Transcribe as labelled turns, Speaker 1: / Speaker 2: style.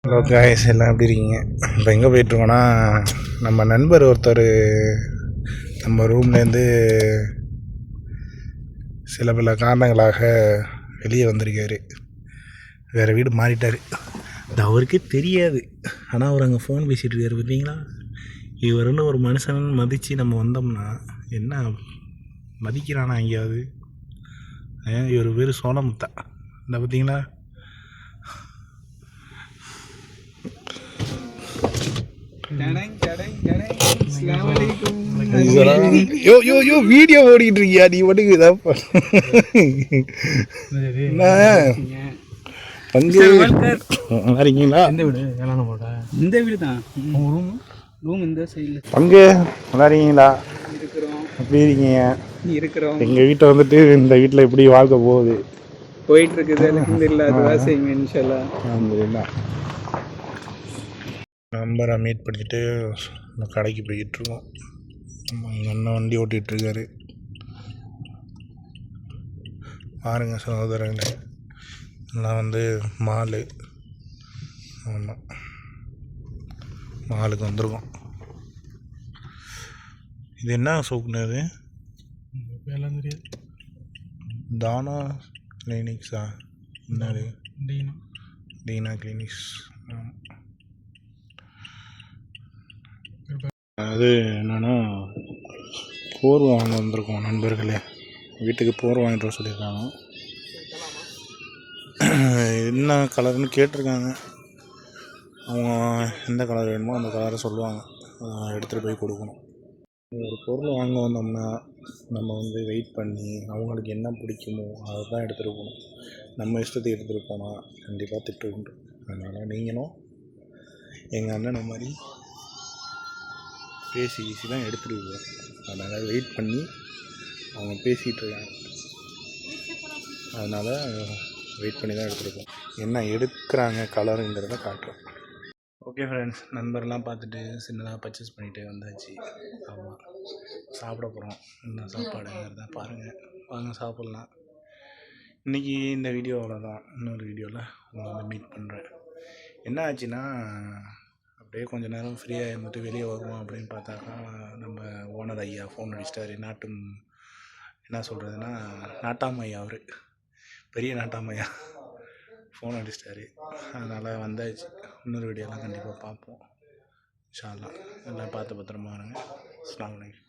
Speaker 1: Hello guys, எல்லாம் எப்படி இருக்கீங்க? இப்போ எங்கே போயிட்டுருக்கோன்னா, நம்ம நண்பர் ஒருத்தர் நம்ம ரூம்லேருந்து சில பல காரணங்களாக வெளியே வந்திருக்காரு. வேறு வீடு மாறிட்டார். அது அவருக்கே தெரியாது. ஆனால் அவர் அங்கே ஃபோன் பேசிகிட்டு இருக்காரு. பார்த்தீங்களா? இவருன்னு ஒரு மனுஷன் மதித்து நம்ம வந்தோம்னா என்ன மதிக்கிறானா எங்கேயாவது? இவர் பேர் சோனமுத்தா. இந்த பார்த்தீங்களா? வீடியோ ஓடிட்டு இருக்கியா நீ? மட்டுக்கு பங்கு இருக்கீங்களா?
Speaker 2: இந்த வீடு தான் ரூம் இந்த சைடில்.
Speaker 1: பங்கு நல்லா இருக்கீங்களா? எப்படி இருக்கீங்க?
Speaker 2: இருக்கிறோம்.
Speaker 1: எங்கள் வீட்டை வந்துட்டு இந்த வீட்டில் எப்படி வாழ்க்கை போகுது?
Speaker 2: போயிட்டு இருக்குது. அல்ஹம்துலில்லாஹ், துஆ செய்யுங்க இன்ஷாஅல்லாஹ்.
Speaker 1: அல்ஹம்துலில்லாஹ். நம்பரை மீட் பண்ணிட்டு இந்த கடைக்கு போய்கிட்டுருக்கோம். எங்கள் அண்ணன் வண்டி ஓட்டிகிட்ருக்காரு. பாருங்கள் சகோதரங்களே, எல்லாம் வந்து மாலு. ஆமாம், மாலுக்கு வந்திருக்கோம். இது என்ன சோப்புன்னு? அது எல்லாம் தெரியாது. தானா கிளினிக்ஸா? என்னது? டீனா கிளினிக்ஸ். அது என்னென்னா, போர் வாங்க வந்திருக்கோம் நண்பர்களே. வீட்டுக்கு போர் வாங்கிட்டு வர சொல்லியிருக்காங்க. என்ன கலர்னு கேட்டிருக்காங்க. அவங்க எந்த கலர் வேணுமோ அந்த கலரை சொல்லுவாங்க. எடுத்துகிட்டு போய் கொடுக்கணும். ஒரு பொருள் வாங்க வந்தோம்னா நம்ம வந்து வெயிட் பண்ணி அவங்களுக்கு என்ன பிடிக்குமோ அதை தான் எடுத்துகிட்டு போகணும். நம்ம இஷ்டத்தை எடுத்துகிட்டு போனால் கண்டிப்பாக திட்டு உண்டு. அதனால் நீங்களும் எங்கள் அண்ணனை மாதிரி பேசி தான் எடுத்துகிட்டு போவோம். அதனால் வெயிட் பண்ணி அவங்க பேசிகிட்டு இருக்காங்க. அதனால் வெயிட் பண்ணி தான் எடுத்துருக்கோம். என்ன எடுக்கிறாங்க கலருங்கிறத காட்டுறோம். ஓகே ஃப்ரெண்ட்ஸ், நண்பர்லாம் பார்த்துட்டு சின்னதாக பர்ச்சேஸ் பண்ணிவிட்டு வந்தாச்சு. ஆமாம், சாப்பிட போகிறோம். என்ன சாப்பாடுங்கிறத பாருங்கள், வாங்க சாப்பிட்லாம். இன்றைக்கி இந்த வீடியோ அவ்வளோதான். இன்னொரு வீடியோவில் உங்களை வந்து மீட் பண்ணுறேன். என்ன ஆச்சுன்னா, அப்படியே கொஞ்சம் நேரம் ஃப்ரீயாக இருந்துட்டு வெளியே வருவோம் அப்படின்னு பார்த்தாக்கா, நம்ம ஓனர் ஐயா ஃபோன் அடிச்சிட்டாரு. என்ன சொல்கிறதுனா, நாட்டாமையா, அவர் பெரிய நாட்டாமையா ஃபோன் அடிச்சிட்டாரு. அதனால் வந்தாச்சு. இன்னொரு வீடியோலாம் கண்டிப்பாக பார்ப்போம் இன்ஷா அல்லாஹ். எல்லாம் பார்த்து பத்திரமா இருங்க. அஸ்ஸலாமு அலைக்கும்.